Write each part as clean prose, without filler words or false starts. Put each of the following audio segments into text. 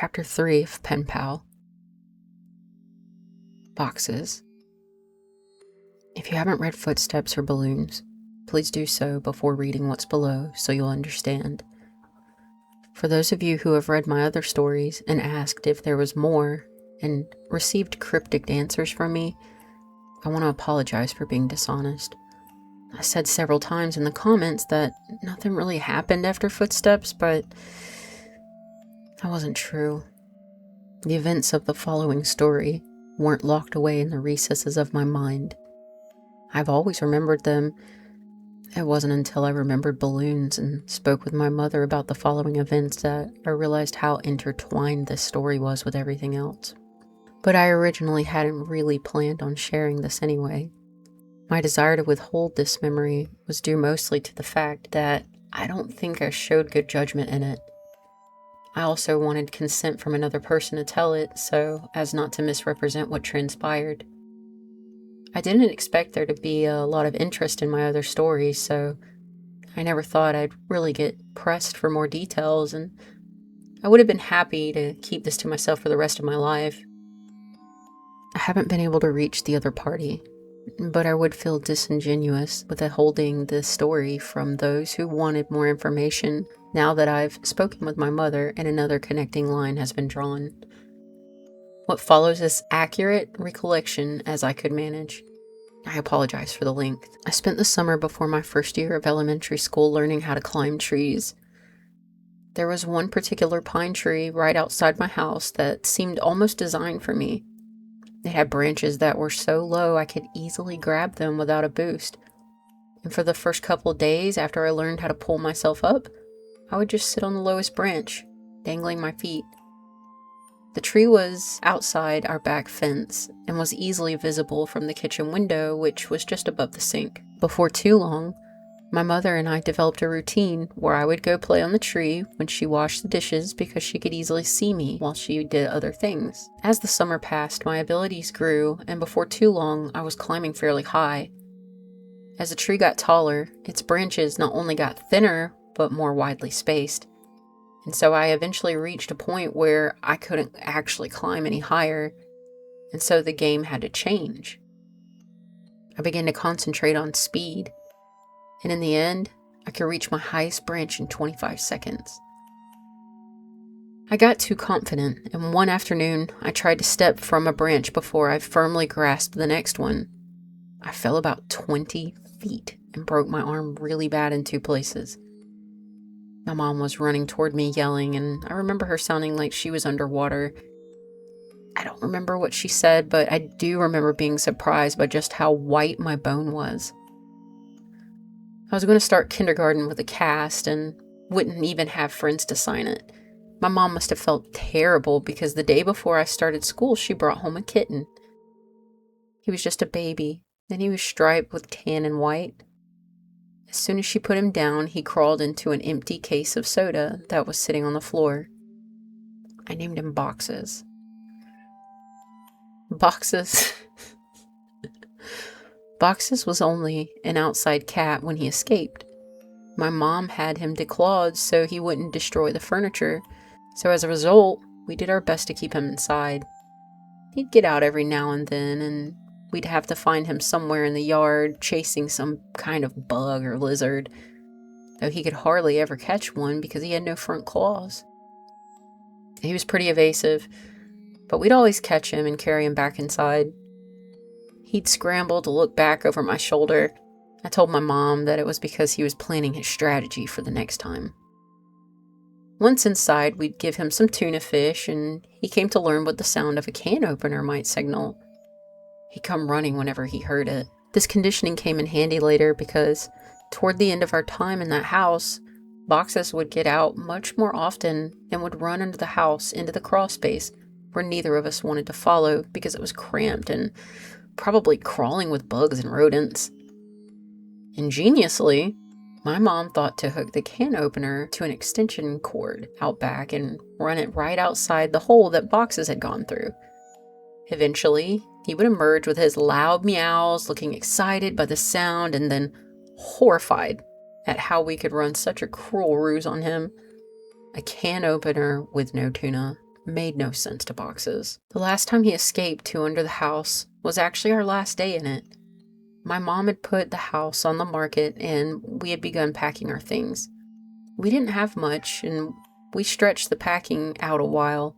Chapter 3 of PenPal. Boxes. If you haven't read Footsteps or Balloons, please do so before reading what's below so you'll understand. For those of you who have read my other stories and asked if there was more and received cryptic answers from me, I want to apologize for being dishonest. I said several times in the comments that nothing really happened after Footsteps, but that wasn't true. The events of the following story weren't locked away in the recesses of my mind. I've always remembered them. It wasn't until I remembered balloons and spoke with my mother about the following events that I realized how intertwined this story was with everything else. But I originally hadn't really planned on sharing this anyway. My desire to withhold this memory was due mostly to the fact that I don't think I showed good judgment in it. I also wanted consent from another person to tell it, so as not to misrepresent what transpired. I didn't expect there to be a lot of interest in my other stories, so I never thought I'd really get pressed for more details, and I would have been happy to keep this to myself for the rest of my life. I haven't been able to reach the other party, but I would feel disingenuous withholding this story from those who wanted more information now that I've spoken with my mother and another connecting line has been drawn. What follows is accurate recollection as I could manage. I apologize for the length. I spent the summer before my first year of elementary school learning how to climb trees. There was one particular pine tree right outside my house that seemed almost designed for me. It had branches that were so low I could easily grab them without a boost. And for the first couple of days after I learned how to pull myself up, I would just sit on the lowest branch, dangling my feet. The tree was outside our back fence and was easily visible from the kitchen window, which was just above the sink. Before too long, my mother and I developed a routine where I would go play on the tree when she washed the dishes because she could easily see me while she did other things. As the summer passed, my abilities grew, and before too long, I was climbing fairly high. As the tree got taller, its branches not only got thinner, but more widely spaced. And so I eventually reached a point where I couldn't actually climb any higher, and so the game had to change. I began to concentrate on speed, and in the end, I could reach my highest branch in 25 seconds. I got too confident, and one afternoon, I tried to step from a branch before I firmly grasped the next one. I fell about 20 feet and broke my arm really bad in 2 places. My mom was running toward me yelling, and I remember her sounding like she was underwater. I don't remember what she said, but I do remember being surprised by just how white my bone was. I was going to start kindergarten with a cast and wouldn't even have friends to sign it. My mom must have felt terrible because the day before I started school, she brought home a kitten. He was just a baby, and he was striped with tan and white. As soon as she put him down, he crawled into an empty case of soda that was sitting on the floor. I named him Boxes. Boxes. Boxes was only an outside cat when he escaped. My mom had him declawed so he wouldn't destroy the furniture, so as a result, we did our best to keep him inside. He'd get out every now and then, and we'd have to find him somewhere in the yard chasing some kind of bug or lizard, though he could hardly ever catch one because he had no front claws. He was pretty evasive, but we'd always catch him and carry him back inside. He'd scramble to look back over my shoulder. I told my mom that it was because he was planning his strategy for the next time. Once inside, we'd give him some tuna fish, and he came to learn what the sound of a can opener might signal. He'd come running whenever he heard it. This conditioning came in handy later because toward the end of our time in that house, Boxes would get out much more often and would run under the house into the crawl space where neither of us wanted to follow because it was cramped and probably crawling with bugs and rodents. Ingeniously, my mom thought to hook the can opener to an extension cord out back and run it right outside the hole that Boxes had gone through. Eventually, he would emerge with his loud meows, looking excited by the sound and then horrified at how we could run such a cruel ruse on him. A can opener with no tuna. made no sense to Boxes. The last time he escaped to under the house was actually our last day in it. My mom had put the house on the market and we had begun packing our things. We didn't have much and we stretched the packing out a while.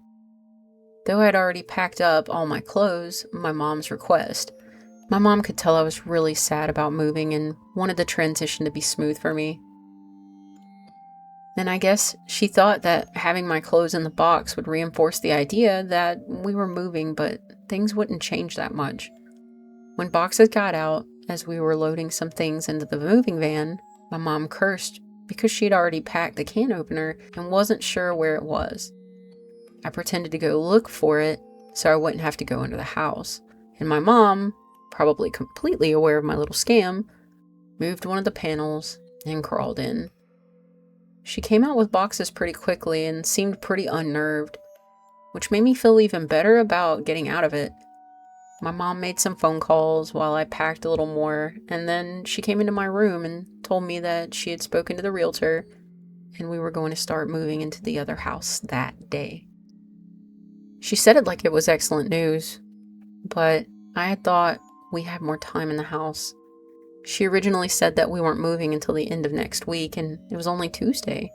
Though I had already packed up all my clothes, my mom's request, my mom could tell I was really sad about moving and wanted the transition to be smooth for me. And I guess she thought that having my clothes in the box would reinforce the idea that we were moving, but things wouldn't change that much. When Boxes got out, as we were loading some things into the moving van, my mom cursed because she'd already packed the can opener and wasn't sure where it was. I pretended to go look for it so I wouldn't have to go into the house. And my mom, probably completely aware of my little scam, moved one of the panels and crawled in. She came out with Boxes pretty quickly and seemed pretty unnerved, which made me feel even better about getting out of it. My mom made some phone calls while I packed a little more, and then she came into my room and told me that she had spoken to the realtor and we were going to start moving into the other house that day. She said it like it was excellent news, but I had thought we had more time in the house. She originally said that we weren't moving until the end of next week, and it was only Tuesday.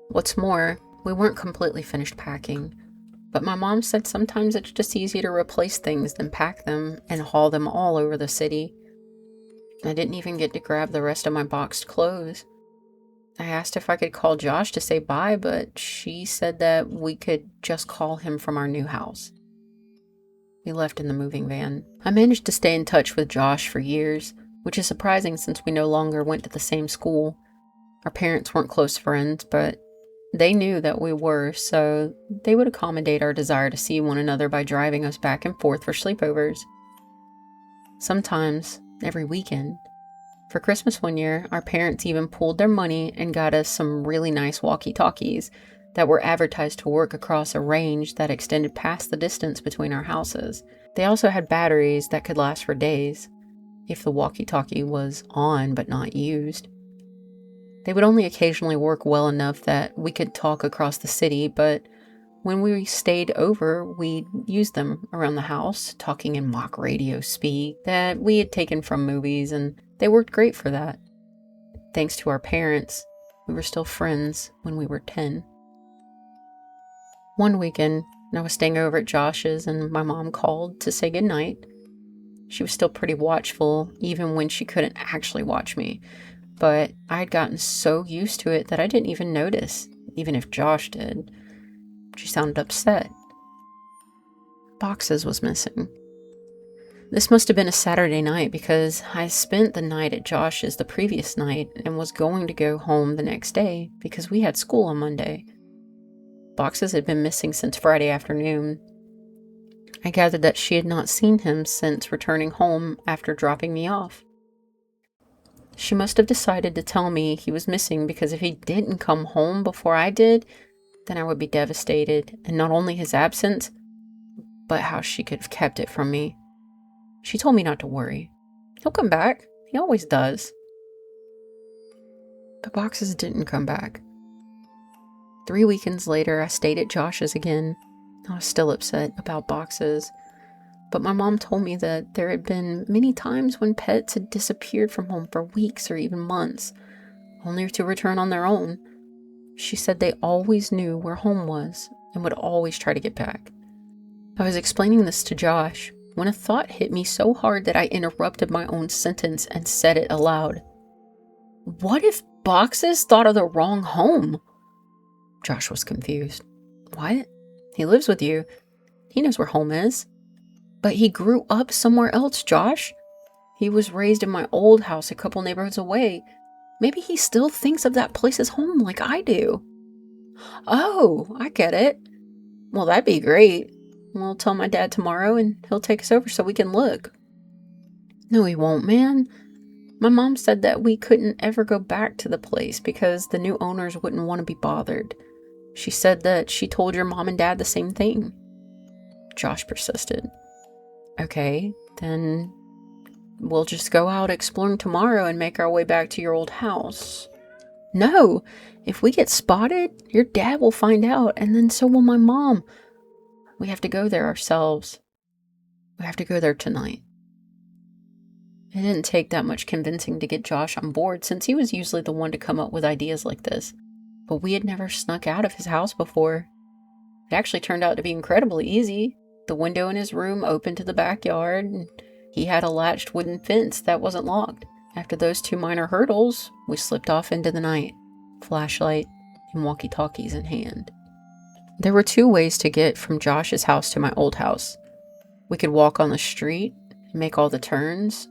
What's more, we weren't completely finished packing, but my mom said sometimes it's just easier to replace things than pack them and haul them all over the city. I didn't even get to grab the rest of my boxed clothes. I asked if I could call Josh to say bye, but she said that we could just call him from our new house. We left in the moving van. I managed to stay in touch with Josh for years, which is surprising since we no longer went to the same school. Our parents weren't close friends, but they knew that we were, so they would accommodate our desire to see one another by driving us back and forth for sleepovers. Sometimes, every weekend. For Christmas one year, our parents even pooled their money and got us some really nice walkie-talkies that were advertised to work across a range that extended past the distance between our houses. They also had batteries that could last for days, if the walkie-talkie was on but not used. They would only occasionally work well enough that we could talk across the city, but when we stayed over, we'd use them around the house, talking in mock radio speak that we had taken from movies, and they worked great for that. Thanks to our parents, we were still friends when we were 10. One weekend, I was staying over at Josh's and my mom called to say goodnight. She was still pretty watchful, even when she couldn't actually watch me, but I had gotten so used to it that I didn't even notice, even if Josh did. She sounded upset. Boxes was missing. This must have been a Saturday night because I spent the night at Josh's the previous night and was going to go home the next day because we had school on Monday. Boxes had been missing since Friday afternoon. I gathered that she had not seen him since returning home after dropping me off. She must have decided to tell me he was missing because if he didn't come home before I did, then I would be devastated, and not only his absence, but how she could have kept it from me. She told me not to worry. He'll come back. He always does. But Boxes didn't come back. 3 weekends later, I stayed at Josh's again. I was still upset about Boxes, but my mom told me that there had been many times when pets had disappeared from home for weeks or even months, only to return on their own. She said they always knew where home was and would always try to get back. I was explaining this to Josh when a thought hit me so hard that I interrupted my own sentence and said it aloud. What if Boxes thought of the wrong home? Josh was confused. What? He lives with you. He knows where home is. But he grew up somewhere else, Josh. He was raised in my old house a couple neighborhoods away. Maybe he still thinks of that place as home like I do. Oh, I get it. Well, that'd be great. We'll tell my dad tomorrow and he'll take us over so we can look. No, he won't, man. My mom said that we couldn't ever go back to the place because the new owners wouldn't want to be bothered. She said that she told your mom and dad the same thing. Josh persisted. Okay, then we'll just go out exploring tomorrow and make our way back to your old house. No, if we get spotted, your dad will find out, and then so will my mom. We have to go there ourselves. We have to go there tonight. It didn't take that much convincing to get Josh on board, since he was usually the one to come up with ideas like this. But we had never snuck out of his house before. It actually turned out to be incredibly easy. The window in his room opened to the backyard, and he had a latched wooden fence that wasn't locked. After those 2 minor hurdles, we slipped off into the night, flashlight and walkie-talkies in hand. There were 2 ways to get from Josh's house to my old house. We could walk on the street and make all the turns,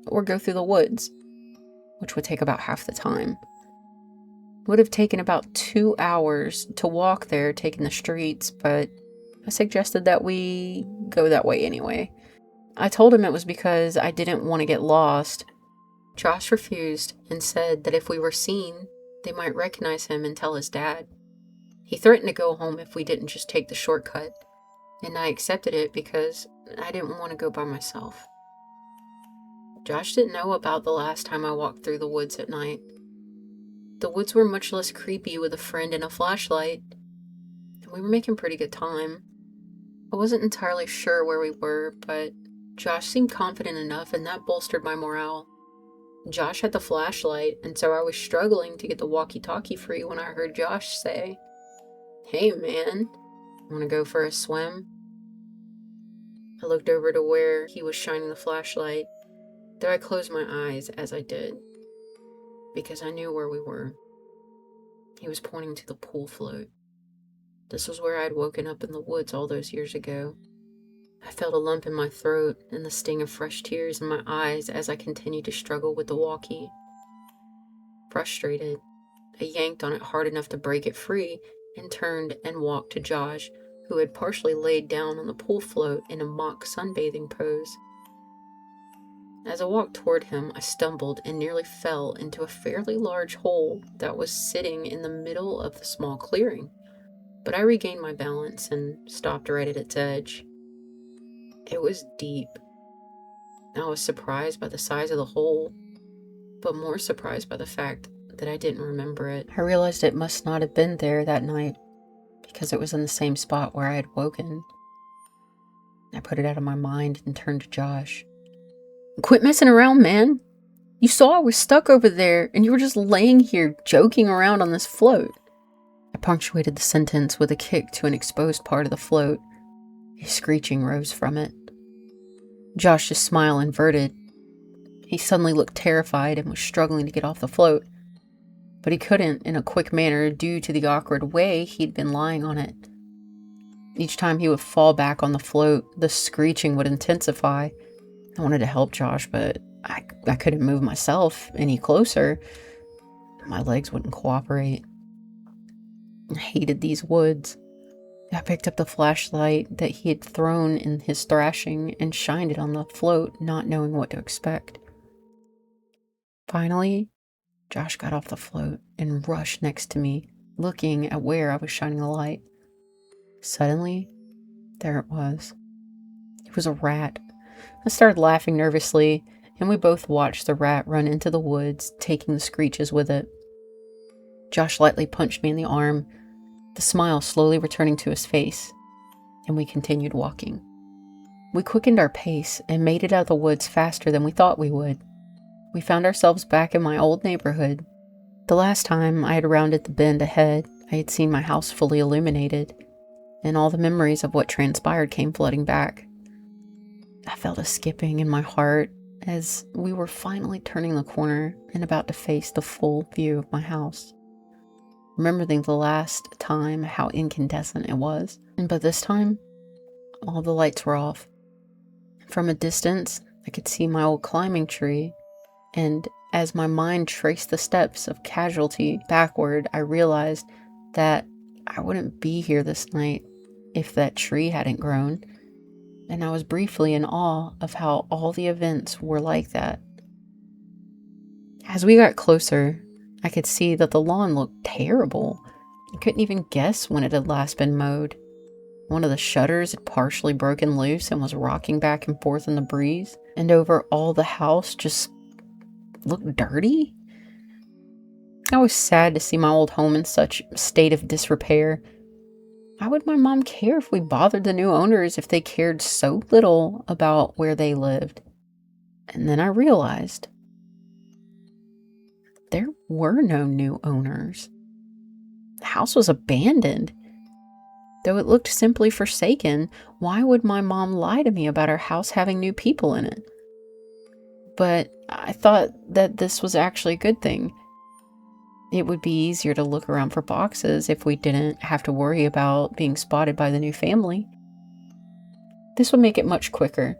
or go through the woods, which would take about half the time. It would have taken about 2 hours to walk there, taking the streets, but I suggested that we go that way anyway. I told him it was because I didn't want to get lost. Josh refused and said that if we were seen, they might recognize him and tell his dad. He threatened to go home if we didn't just take the shortcut, and I accepted it because I didn't want to go by myself. Josh didn't know about the last time I walked through the woods at night. The woods were much less creepy with a friend and a flashlight, and we were making pretty good time. I wasn't entirely sure where we were, but Josh seemed confident enough, and that bolstered my morale. Josh had the flashlight, and so I was struggling to get the walkie-talkie free when I heard Josh say, "Hey man, wanna go for a swim?" I looked over to where he was shining the flashlight, though I closed my eyes as I did, because I knew where we were. He was pointing to the pool float. This was where I had woken up in the woods all those years ago. I felt a lump in my throat and the sting of fresh tears in my eyes as I continued to struggle with the walkie. Frustrated, I yanked on it hard enough to break it free and turned and walked to Josh, who had partially laid down on the pool float in a mock sunbathing pose. As I walked toward him, I stumbled and nearly fell into a fairly large hole that was sitting in the middle of the small clearing, but I regained my balance and stopped right at its edge. It was deep. I was surprised by the size of the hole, but more surprised by the fact that I didn't remember it. I realized it must not have been there that night, because it was in the same spot where I had woken. I put it out of my mind and turned to Josh. "Quit messing around, man. You saw I was stuck over there, and you were just laying here joking around on this float." I punctuated the sentence with a kick to an exposed part of the float. A screeching rose from it. Josh's smile inverted. He suddenly looked terrified and was struggling to get off the float, but he couldn't in a quick manner due to the awkward way he'd been lying on it. Each time he would fall back on the float, the screeching would intensify. I wanted to help Josh, but I couldn't move myself any closer. My legs wouldn't cooperate. I hated these woods. I picked up the flashlight that he had thrown in his thrashing and shined it on the float, not knowing what to expect. Finally, Josh got off the float and rushed next to me, looking at where I was shining the light. Suddenly, there it was. It was a rat. I started laughing nervously, and we both watched the rat run into the woods, taking the screeches with it. Josh lightly punched me in the arm, the smile slowly returning to his face, and we continued walking. We quickened our pace and made it out of the woods faster than we thought we would. We found ourselves back in my old neighborhood. The last time I had rounded the bend ahead, I had seen my house fully illuminated, and all the memories of what transpired came flooding back. I felt a skipping in my heart as we were finally turning the corner and about to face the full view of my house. Remembering the last time how incandescent it was, but this time, all the lights were off. From a distance, I could see my old climbing tree, and as my mind traced the steps of casualty backward, I realized that I wouldn't be here this night if that tree hadn't grown, and I was briefly in awe of how all the events were like that. As we got closer, I could see that the lawn looked terrible. I couldn't even guess when it had last been mowed. One of the shutters had partially broken loose and was rocking back and forth in the breeze, and over all the house just looked dirty. I was sad to see my old home in such a state of disrepair. Why would my mom care if we bothered the new owners if they cared so little about where they lived? And then I realized there were no new owners. The house was abandoned. Though it looked simply forsaken, why would my mom lie to me about our house having new people in it? But I thought that this was actually a good thing. It would be easier to look around for boxes if we didn't have to worry about being spotted by the new family. This would make it much quicker.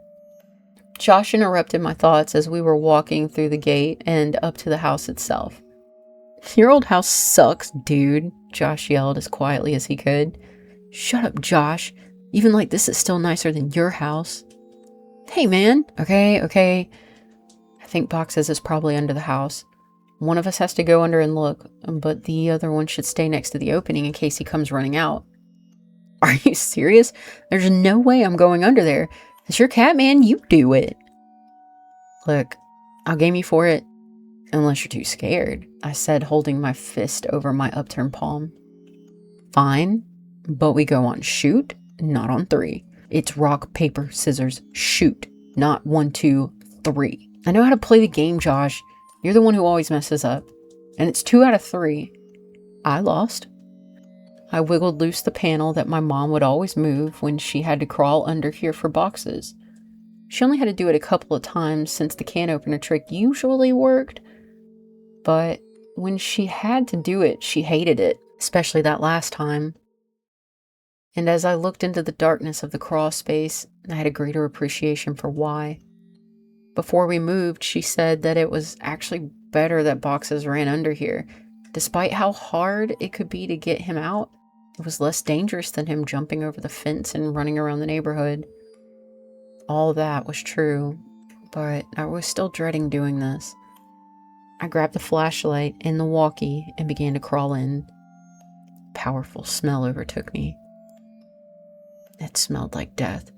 Josh interrupted my thoughts as we were walking through the gate and up to the house itself. "Your old house sucks, dude," Josh yelled as quietly as he could. "Shut up, Josh. Even like this is still nicer than your house." "Hey, man." Okay. I think boxes is probably under the house. One of us has to go under and look, but the other one should stay next to the opening in case he comes running out. "Are you serious? There's no way I'm going under there. It's your cat, man. You do it." "Look, I'll game you for it, unless you're too scared," I said, holding my fist over my upturned palm. "Fine, but we go on shoot, not on 3. It's rock, paper, scissors, shoot, not 1, 2, 3. I know how to play the game, Josh. You're the one who always messes up. And it's 2 out of 3. I lost." I wiggled loose the panel that my mom would always move when she had to crawl under here for boxes. She only had to do it a couple of times since the can opener trick usually worked. But when she had to do it, she hated it, especially that last time. And as I looked into the darkness of the crawl space, I had a greater appreciation for why. Before we moved, she said that it was actually better that boxes ran under here. Despite how hard it could be to get him out, it was less dangerous than him jumping over the fence and running around the neighborhood. All that was true, but I was still dreading doing this. I grabbed the flashlight and the walkie and began to crawl in. A powerful smell overtook me. It smelled like death.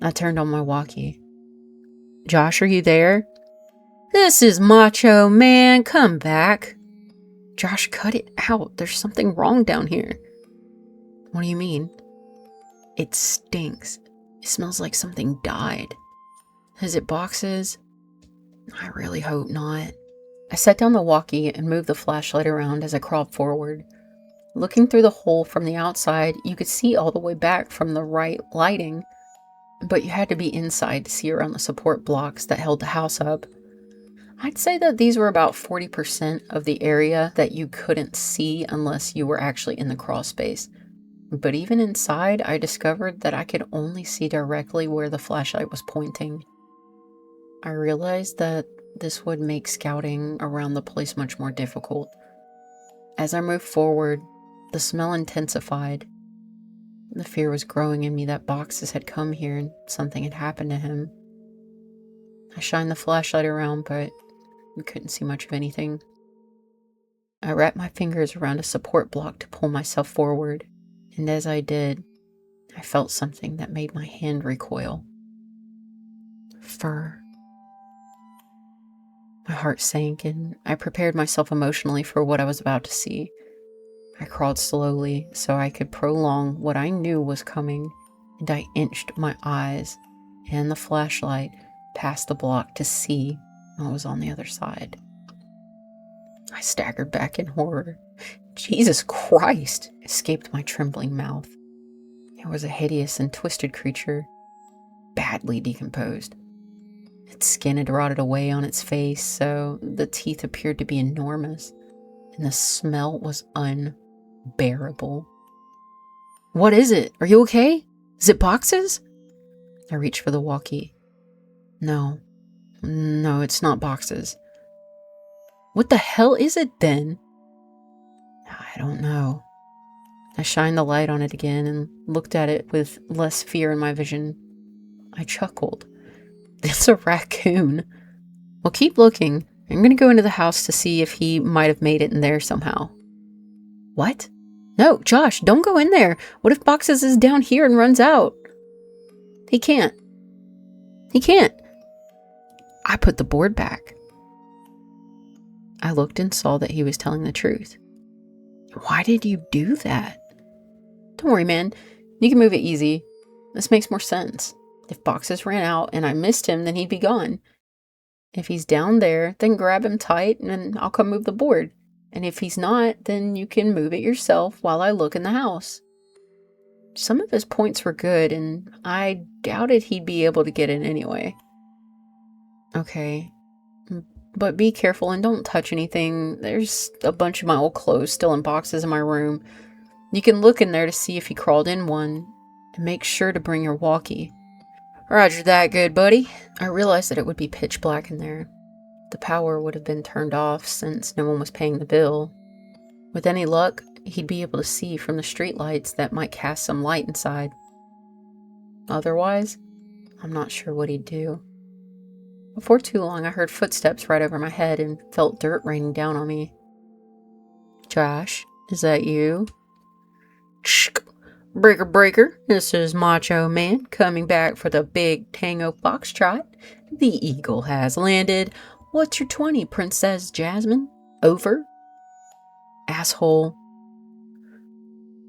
I turned on my walkie. "Josh, are you there?" "This is Macho Man. Come back." "Josh, cut it out. There's something wrong down here." "What do you mean?" "It stinks. It smells like something died." "Is it boxes?" "I really hope not." I set down the walkie and moved the flashlight around as I crawled forward. Looking through the hole from the outside, you could see all the way back from the right lighting, but you had to be inside to see around the support blocks that held the house up. I'd say that these were about 40% of the area that you couldn't see unless you were actually in the crawl space. But even inside, I discovered that I could only see directly where the flashlight was pointing. I realized that this would make scouting around the place much more difficult. As I moved forward, the smell intensified. The fear was growing in me that boxes had come here and something had happened to him. I shined the flashlight around, but we couldn't see much of anything. I wrapped my fingers around a support block to pull myself forward, and as I did, I felt something that made my hand recoil. Fur. My heart sank, and I prepared myself emotionally for what I was about to see. I crawled slowly so I could prolong what I knew was coming, and I inched my eyes and the flashlight past the block to see what was on the other side. I staggered back in horror. "Jesus Christ!" escaped my trembling mouth. It was a hideous and twisted creature, badly decomposed. Its skin had rotted away on its face, so the teeth appeared to be enormous, and the smell was unbearable. "What is it? Are you okay? Is it boxes?" I reached for the walkie. No, it's not boxes." "What the hell is it then?" "I don't know." I shined the light on it again and looked at it with less fear in my vision. I chuckled. "It's a raccoon." "Well, keep looking. I'm going to go into the house to see if he might have made it in there somehow." "What?" "No, Josh, don't go in there. What if Boxes is down here and runs out?" He can't. I put the board back. I looked and saw that he was telling the truth. Why did you do that? Don't worry, man. You can move it easy. This makes more sense. If boxes ran out and I missed him, then he'd be gone. If he's down there, then grab him tight and I'll come move the board. And if he's not, then you can move it yourself while I look in the house. Some of his points were good, and I doubted he'd be able to get in anyway. Okay, but be careful and don't touch anything. There's a bunch of my old clothes still in boxes in my room. You can look in there to see if he crawled in one, and make sure to bring your walkie. Roger that, good buddy. I realized that it would be pitch black in there. The power would have been turned off since no one was paying the bill. With any luck, he'd be able to see from the streetlights that might cast some light inside. Otherwise, I'm not sure what he'd do. Before too long, I heard footsteps right over my head and felt dirt raining down on me. Josh, is that you? Breaker, breaker, this is Macho Man coming back for the big Tango Foxtrot. The Eagle has landed. What's your 20, Princess Jasmine? Over? Asshole.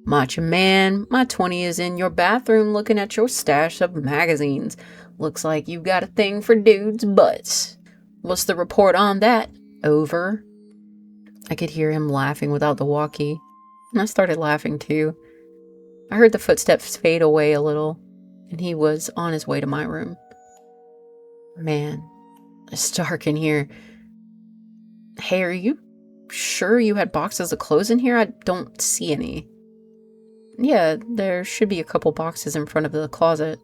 Macho Man, my 20 is in your bathroom looking at your stash of magazines. Looks like you've got a thing for dudes' butts. What's the report on that? Over. I could hear him laughing without the walkie, and I started laughing too. I heard the footsteps fade away a little, and he was on his way to my room. Man, it's dark in here. Hey, are you sure you had boxes of clothes in here? I don't see any. Yeah, there should be a couple boxes in front of the closet.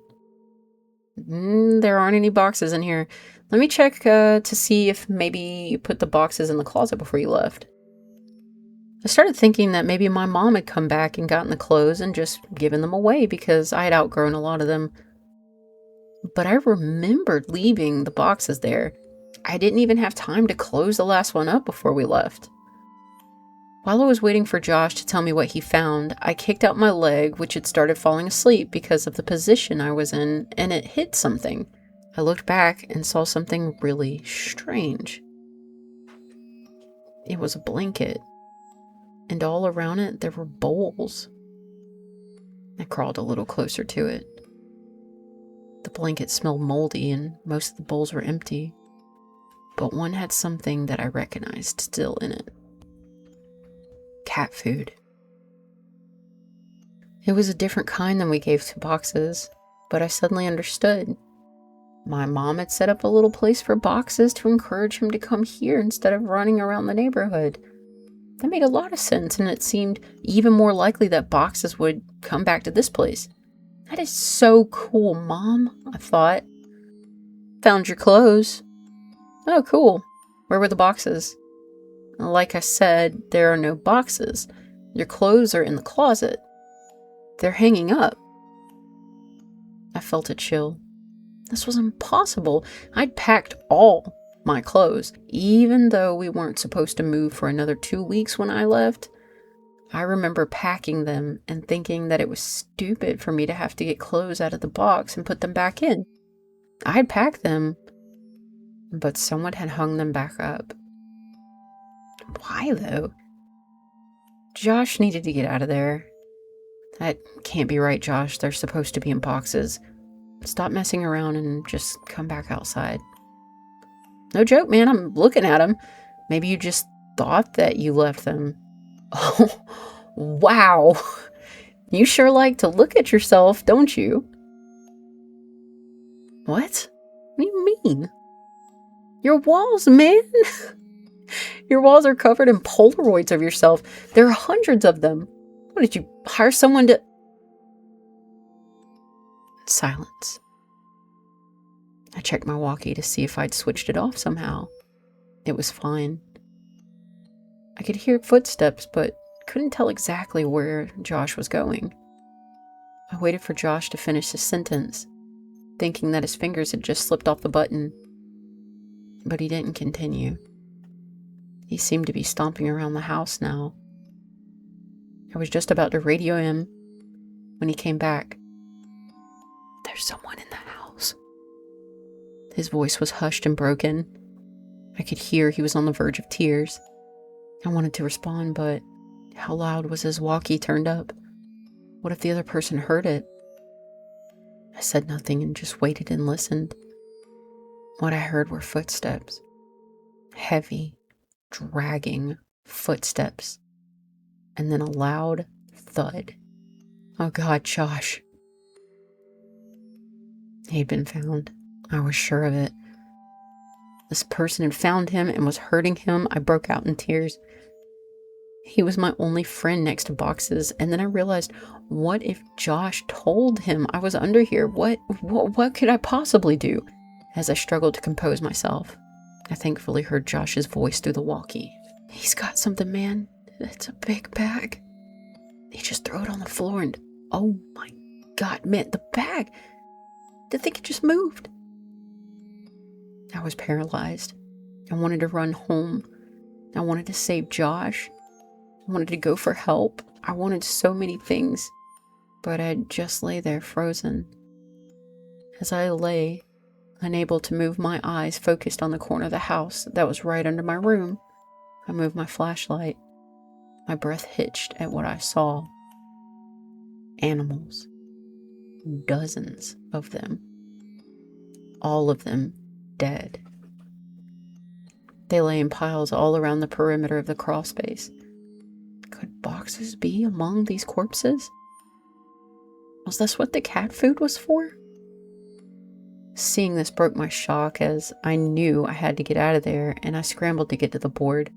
There aren't any boxes in here. Let me check to see if maybe you put the boxes in the closet before you left. I started thinking that maybe my mom had come back and gotten the clothes and just given them away because I had outgrown a lot of them. But I remembered leaving the boxes there. I didn't even have time to close the last one up before we left. While I was waiting for Josh to tell me what he found, I kicked out my leg, which had started falling asleep because of the position I was in, and it hit something. I looked back and saw something really strange. It was a blanket, and all around it there were bowls. I crawled a little closer to it. The blanket smelled moldy, and most of the bowls were empty, but one had something that I recognized still in it. Cat food. It was a different kind than we gave to boxes, but I suddenly understood. My mom had set up a little place for boxes to encourage him to come here instead of running around the neighborhood. That made a lot of sense, and it seemed even more likely that boxes would come back to this place. That is so cool, Mom, I thought. Found your clothes. Oh, cool. Where were the boxes? Like I said, there are no boxes. Your clothes are in the closet. They're hanging up. I felt a chill. This was impossible. I'd packed all my clothes, even though we weren't supposed to move for another 2 weeks when I left. I remember packing them and thinking that it was stupid for me to have to get clothes out of the box and put them back in. I had packed them, but someone had hung them back up. Why, though? Josh needed to get out of there. That can't be right, Josh. They're supposed to be in boxes. Stop messing around and just come back outside. No joke, man. I'm looking at them. Maybe you just thought that you left them. Oh, wow. You sure like to look at yourself, don't you? What? What do you mean? Your walls, man. Your walls are covered in Polaroids of yourself. There are hundreds of them. What, did you hire someone to... Silence. I checked my walkie to see if I'd switched it off somehow. It was fine. I could hear footsteps, but couldn't tell exactly where Josh was going. I waited for Josh to finish his sentence, thinking that his fingers had just slipped off the button. But he didn't continue. He seemed to be stomping around the house now. I was just about to radio him when he came back. There's someone in the house. His voice was hushed and broken. I could hear he was on the verge of tears. I wanted to respond, but how loud was his walkie turned up? What if the other person heard it? I said nothing and just waited and listened. What I heard were footsteps. Heavy, dragging footsteps. And then a loud thud. Oh God, Josh. He'd been found. I was sure of it. This person had found him and was hurting him. I broke out in tears. He was my only friend next to Boxes, and then I realized, what if Josh told him I was under here? What could I possibly do? As I struggled to compose myself, I thankfully heard Josh's voice through the walkie. He's got something, man. It's a big bag. He just threw it on the floor and, oh my God, man, the bag. The thing had just moved. I was paralyzed. I wanted to run home. I wanted to save Josh. I wanted to go for help. I wanted so many things, but I'd just lay there frozen. As I lay, unable to move my eyes focused on the corner of the house that was right under my room, I moved my flashlight. My breath hitched at what I saw. Animals. Dozens of them. All of them dead. They lay in piles all around the perimeter of the crawl space. Could Boxes be among these corpses? Was this what the cat food was for? Seeing this broke my shock as I knew I had to get out of there, and I scrambled to get to the board.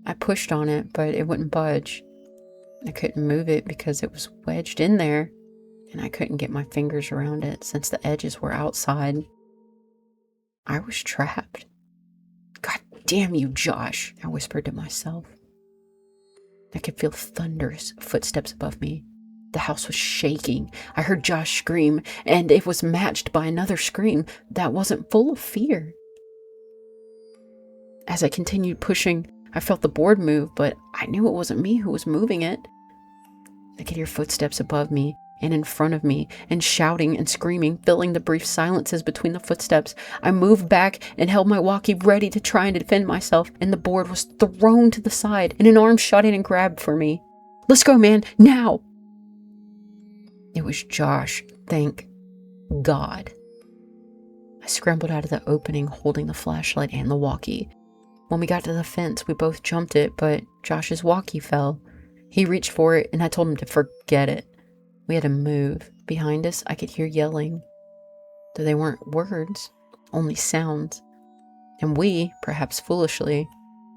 I pushed on it, but it wouldn't budge. I couldn't move it because it was wedged in there, and I couldn't get my fingers around it since the edges were outside. I was trapped. God damn you, Josh, I whispered to myself. I could feel thunderous footsteps above me. The house was shaking. I heard Josh scream, and it was matched by another scream that wasn't full of fear. As I continued pushing, I felt the board move, but I knew it wasn't me who was moving it. I could hear footsteps above me and in front of me, and shouting and screaming, filling the brief silences between the footsteps. I moved back and held my walkie ready to try and defend myself, and the board was thrown to the side, and an arm shot in and grabbed for me. Let's go, man, now! It was Josh, thank God. I scrambled out of the opening, holding the flashlight and the walkie. When we got to the fence, we both jumped it, but Josh's walkie fell. He reached for it, and I told him to forget it. We had to move. Behind us, I could hear yelling, though they weren't words, only sounds. And we, perhaps foolishly,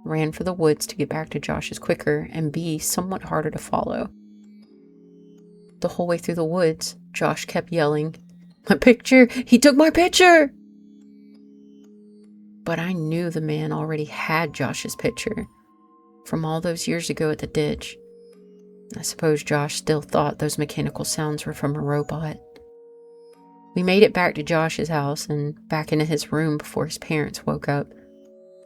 ran for the woods to get back to Josh's quicker and be somewhat harder to follow. The whole way through the woods, Josh kept yelling, "My picture! He took my picture!" But I knew the man already had Josh's picture from all those years ago at the ditch. I suppose Josh still thought those mechanical sounds were from a robot. We made it back to Josh's house and back into his room before his parents woke up.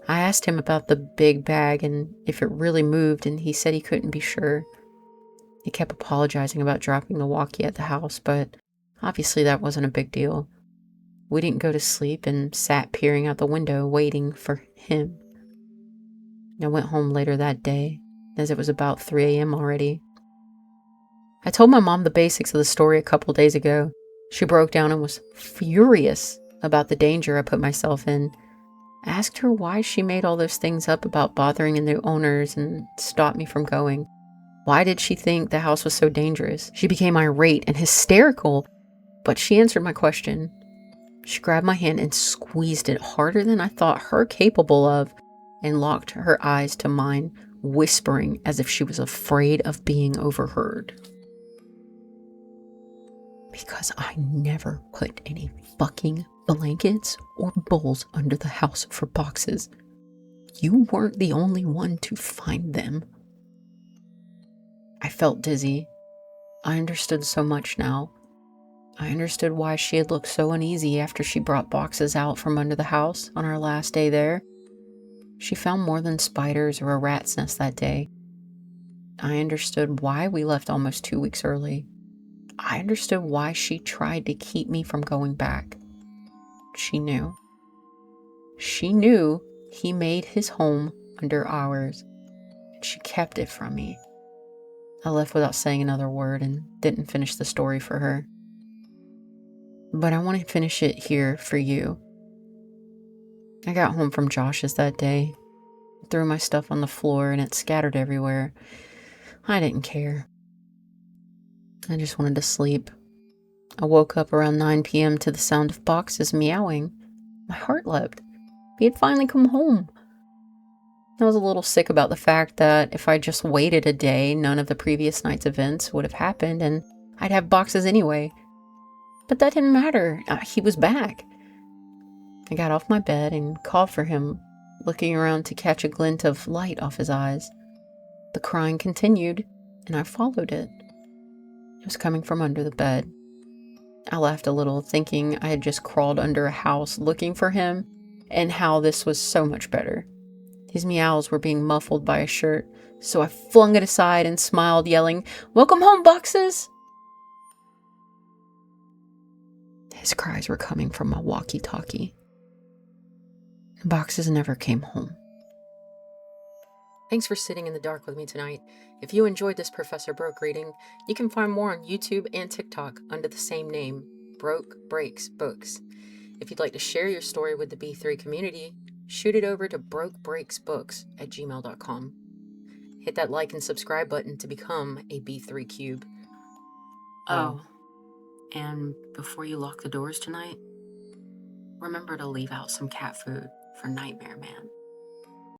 I asked him about the big bag and if it really moved, and he said he couldn't be sure. He kept apologizing about dropping the walkie at the house, but obviously that wasn't a big deal. We didn't go to sleep and sat peering out the window waiting for him. I went home later that day, as it was about 3 a.m. already. I told my mom the basics of the story a couple days ago. She broke down and was furious about the danger I put myself in. I asked her why she made all those things up about bothering the owners and stopped me from going. Why did she think the house was so dangerous? She became irate and hysterical, but she answered my question. She grabbed my hand and squeezed it harder than I thought her capable of, and locked her eyes to mine, whispering as if she was afraid of being overheard. Because I never put any fucking blankets or bowls under the house for Boxes. You weren't the only one to find them. I felt dizzy. I understood so much now. I understood why she had looked so uneasy after she brought Boxes out from under the house on our last day there. She found more than spiders or a rat's nest that day. I understood why we left almost 2 weeks early. I understood why she tried to keep me from going back. She knew. She knew He made his home under ours, and she kept it from me. I left without saying another word and didn't finish the story for her. But I want to finish it here for you. I got home from Josh's that day, threw my stuff on the floor, and it scattered everywhere. I didn't care. I just wanted to sleep. I woke up around 9 p.m. to the sound of boxes meowing. My heart leapt. He had finally come home. I was a little sick about the fact that if I just waited a day, none of the previous night's events would have happened and I'd have boxes anyway. But that didn't matter. He was back. I got off my bed and called for him, looking around to catch a glint of light off his eyes. The crying continued, and I followed it. It was coming from under the bed. I laughed a little, thinking I had just crawled under a house looking for him, and how this was so much better. His meows were being muffled by a shirt, so I flung it aside and smiled, yelling, "Welcome home, Boxes!" His cries were coming from my walkie-talkie. Boxes never came home. Thanks for sitting in the dark with me tonight. If you enjoyed this Professor Broke reading, you can find more on YouTube and TikTok under the same name, Broke Breaks Books. If you'd like to share your story with the B3 community, shoot it over to brokebreaksbooks@gmail.com. Hit that like and subscribe button to become a B3 Cube. Oh, and before you lock the doors tonight, remember to leave out some cat food for Nightmare Man.